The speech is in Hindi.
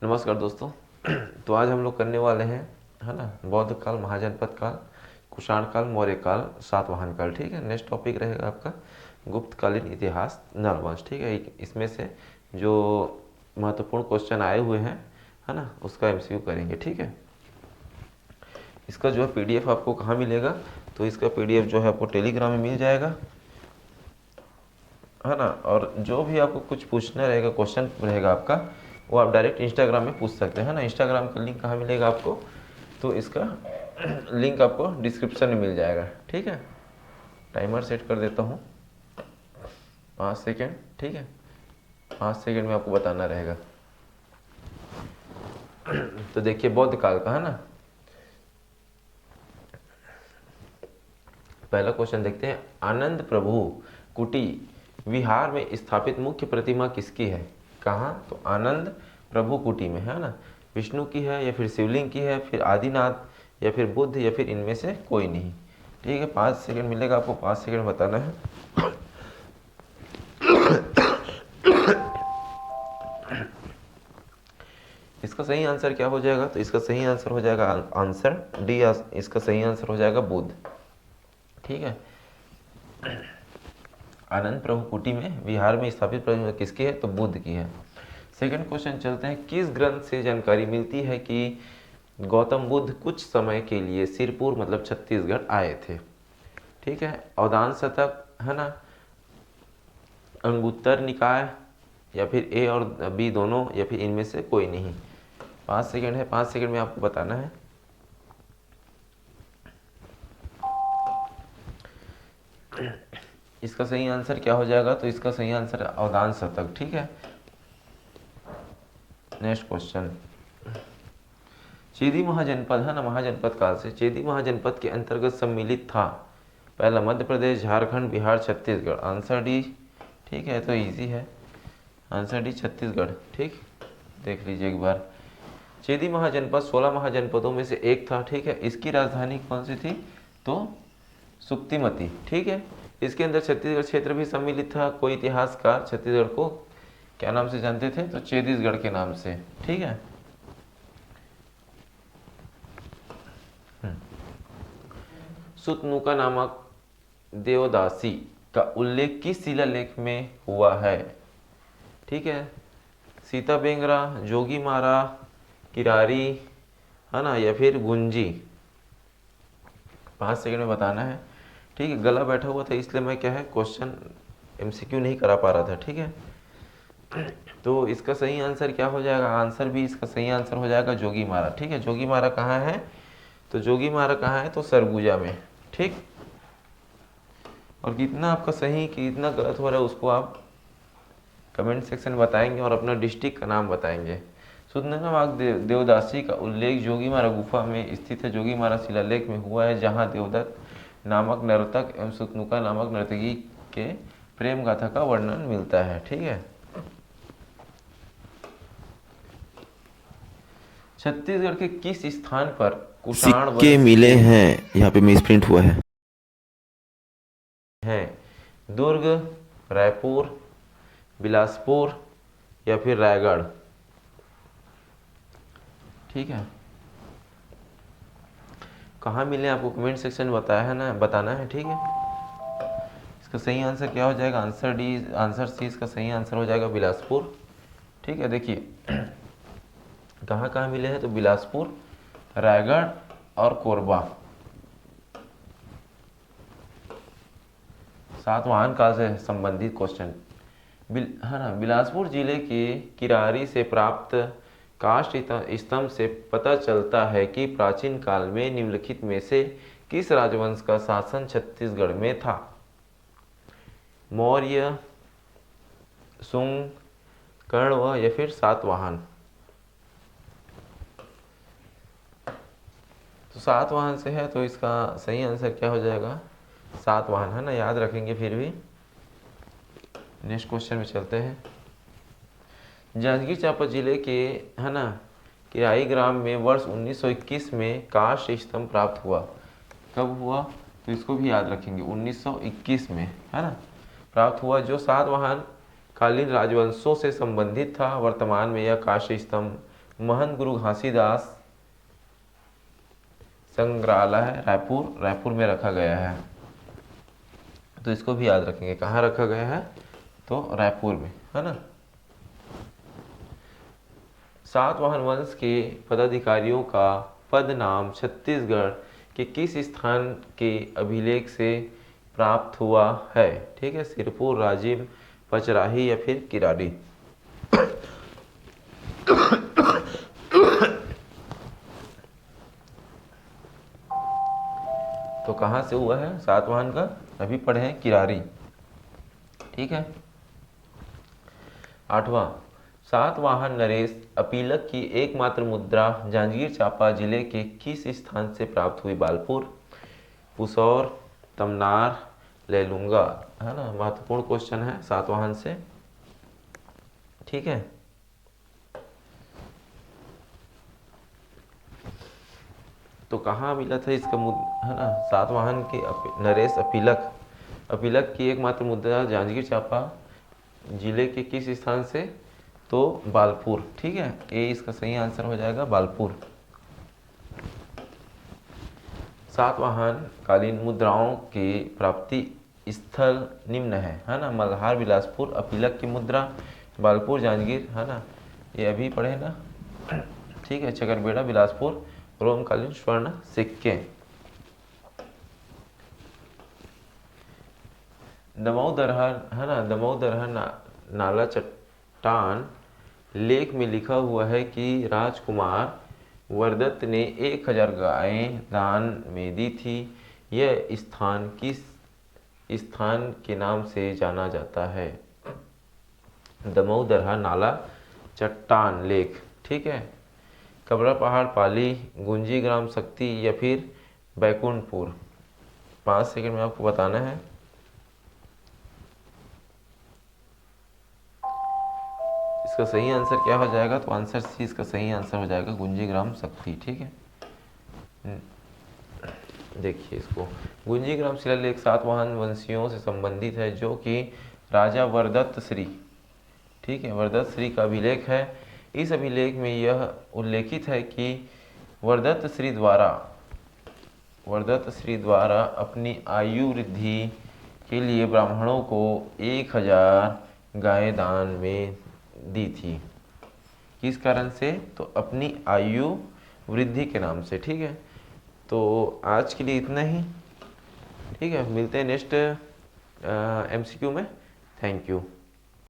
नमस्कार दोस्तों। तो आज हम लोग करने वाले हैं, है ना, बौद्ध काल, महाजनपद काल, कुषाण काल, मौर्य काल, सातवाहन काल। ठीक है। नेक्स्ट टॉपिक रहेगा आपका गुप्तकालीन इतिहास, नरवंश। ठीक है। इसमें से जो महत्वपूर्ण क्वेश्चन आए हुए हैं, है ना, उसका एमसीक्यू करेंगे। ठीक है। इसका जो है पीडीएफ आपको कहाँ मिलेगा? तो इसका पीडीएफ जो है आपको टेलीग्राम में मिल जाएगा, है ना। और जो भी आपको कुछ पूछना रहेगा, क्वेश्चन रहेगा आपका, वो आप डायरेक्ट इंस्टाग्राम में पूछ सकते हैं ना। इंस्टाग्राम का लिंक कहाँ मिलेगा आपको? तो इसका लिंक आपको डिस्क्रिप्शन में मिल जाएगा। ठीक है। टाइमर सेट कर देता हूँ 5 सेकेंड। ठीक है। 5 सेकेंड में आपको बताना रहेगा। तो देखिए, बौद्ध काल का, है ना, पहला क्वेश्चन देखते हैं। आनंद प्रभु कुटी विहार में स्थापित मुख्य प्रतिमा किसकी है? कहाँ? तो आनंद प्रभु कुटी में, है ना। विष्णु की है, या फिर शिवलिंग की है, फिर आदिनाथ, या फिर बुद्ध, या फिर इनमें से कोई नहीं। ठीक है। 5 सेकेंड मिलेगा आपको, 5 सेकेंड बताना है। इसका सही आंसर क्या हो जाएगा? तो इसका सही आंसर हो जाएगा आंसर डी। इसका सही आंसर हो जाएगा बुद्ध। ठीक है। आनंद प्रभु कुटी में विहार में स्थापित प्रतिमा किसकी है? तो बुद्ध की है। सेकंड क्वेश्चन चलते हैं। किस ग्रंथ से जानकारी मिलती है कि गौतम बुद्ध कुछ समय के लिए सिरपुर मतलब छत्तीसगढ़ आए थे? ठीक है। अवदान शतक, है ना, अंगुत्तर निकाय, या फिर ए और बी दोनों, या फिर इनमें से कोई नहीं। 5 सेकेंड है, 5 सेकेंड में आपको बताना है। इसका सही आंसर क्या हो जाएगा? तो इसका सही आंसर अवदान शतक। ठीक है। Next question. चेदी महाजनपद, है ना, महाजनपद काल से चेदी महाजनपद के अंतर्गत सम्मिलित था? पहला मध्य प्रदेश, झारखंड, बिहार, छत्तीसगढ़। Answer D. ठीक है। तो इजी है, आंसर डी छत्तीसगढ़। ठीक, देख लीजिए एक बार। चेदी महाजनपद 16 महाजनपदों में से एक था। ठीक है। इसकी राजधानी कौन सी थी? तो सुक्तिमती। ठीक है। इसके अंदर छत्तीसगढ़ क्षेत्र भी सम्मिलित था। कोई इतिहासकार छत्तीसगढ़ को क्या नाम से जानते थे? तो छत्तीसगढ़ के नाम से। ठीक है। सुतनुका नामक देवदासी का उल्लेख किस शिलालेख में हुआ है? ठीक है। सीता बेंगरा, जोगी मारा, किरारी, है ना, या फिर गुंजी। 5 सेकंड में बताना है। ठीक है। गला बैठा हुआ था, इसलिए मैं क्या है क्वेश्चन एमसीक्यू नहीं करा पा रहा था। ठीक है। तो इसका सही आंसर क्या हो जाएगा? आंसर भी इसका सही आंसर हो जाएगा जोगी मारा। ठीक है। जोगी मारा कहाँ है? तो जोगी मारा कहाँ है? तो सरगुजा में। ठीक। और कितना आपका सही कितना गलत हो रहा है उसको आप कमेंट सेक्शन में बताएंगे, और अपना डिस्ट्रिक्ट का नाम बताएंगे। सुतनाग देवदासी का उल्लेख जोगीमारा गुफा में स्थित है जोगीमारा शिलालेख में हुआ है, जहाँ देवदत्त नामक नर्तक एवं सुतनुका नामक नर्तकी के प्रेम गाथा का वर्णन मिलता है। ठीक है। छत्तीसगढ़ के किस स्थान पर कुषाण सिक्के वंश मिले के हैं, यहाँ पे मिसप्रिंट हुआ है। हैं? दुर्ग, रायपुर, बिलासपुर, या फिर रायगढ़। ठीक है। कहाँ मिले आपको कमेंट सेक्शन में बताया है ना, बताना है। ठीक है। इसका सही आंसर क्या हो जाएगा? आंसर डी, आंसर सी इसका सही आंसर हो जाएगा बिलासपुर। ठीक है। देखिए कहाँ कहाँ मिले हैं? तो बिलासपुर, रायगढ़ और कोरबा। सातवाहन काल से संबंधित क्वेश्चन, है ना। बिलासपुर जिले के किरारी से प्राप्त काष्ठ स्तंभ से पता चलता है कि प्राचीन काल में निम्नलिखित में से किस राजवंश का शासन छत्तीसगढ़ में था? मौर्य, सुंग, कण्व, या फिर सातवाहन। तो सातवाहन से है, तो इसका सही आंसर क्या हो जाएगा? सातवाहन, है ना, याद रखेंगे फिर भी। नेक्स्ट क्वेश्चन में चलते हैं। जांजगीर चांपा जिले के, है ना, किराई ग्राम में वर्ष 1921 में काष्ठ स्तंभ प्राप्त हुआ। कब हुआ? तो इसको भी याद रखेंगे, 1921 में, है ना, प्राप्त हुआ, जो सातवाहन कालीन राजवंशों से संबंधित था। वर्तमान में यह काष्ठ स्तंभ महंत गुरु घासीदास संग्रहालय रायपुर में रखा गया है। तो इसको भी याद रखेंगे, कहाँ रखा गया है, तो रायपुर में, है ना। सातवाहन वंश के पदाधिकारियों का पद नाम छत्तीसगढ़ के किस स्थान के अभिलेख से प्राप्त हुआ है? ठीक है, सिरपुर, राजिम, पचराही या फिर किरारी। तो कहाँ से हुआ है सातवाहन का? अभी पढ़े हैं किरारी। ठीक है। 8वां, सातवाहन नरेश अपीलक की एकमात्र मुद्रा जांजगीर चांपा जिले के किस स्थान से प्राप्त हुई? बालपुर, पुसौर, तमनार, लेलुंगा, है ना। महत्वपूर्ण क्वेश्चन है सातवाहन से। ठीक है। तो कहाँ मिला था इसका है ना, सातवाहन के नरेश अपीलक की एकमात्र मुद्रा जांजगीर चांपा जिले के किस स्थान से? तो बालपुर। ठीक है, ये इसका सही आंसर हो जाएगा, बालपुर। सातवाहन कालीन मुद्राओं के प्राप्ति स्थल निम्न है ना। मल्हार, बिलासपुर, अपीलक की मुद्रा, बालपुर, जांजगीर, है ना। ये अभी पढ़े ना। ठीक है, चकरबेड़ा, बिलासपुर, रोमकालीन स्वर्ण सिक्के। दमोदरहर, है ना, दमोदरहर नाला चट्टान लेख में लिखा हुआ है कि राजकुमार वरदत्त ने 1000 गायें दान में दी थी। यह स्थान किस स्थान के नाम से जाना जाता है? दमोदरहर नाला चट्टान लेख। ठीक है, कबरा पहाड़, पाली, गुंजी ग्राम शक्ति या फिर बैकुंठपुर। 5 सेकंड में आपको बताना है। इसका सही आंसर क्या हो जाएगा? तो आंसर सी इसका सही आंसर हो जाएगा, गुंजी ग्राम शक्ति। ठीक है, देखिए इसको, गुंजी ग्राम शिलालेख सातवाहन वंशियों से संबंधित है, जो कि राजा वरदत्त श्री, ठीक है, वरदत्त श्री का अभिलेख है। इस अभिलेख में यह उल्लेखित है कि वरदत्त श्री द्वारा अपनी आयु वृद्धि के लिए ब्राह्मणों को 1000 गायें दान में दी थी। किस कारण से? तो अपनी आयु वृद्धि के नाम से। ठीक है, तो आज के लिए इतना ही। ठीक है, मिलते हैं नेक्स्ट MCQ में। Thank you.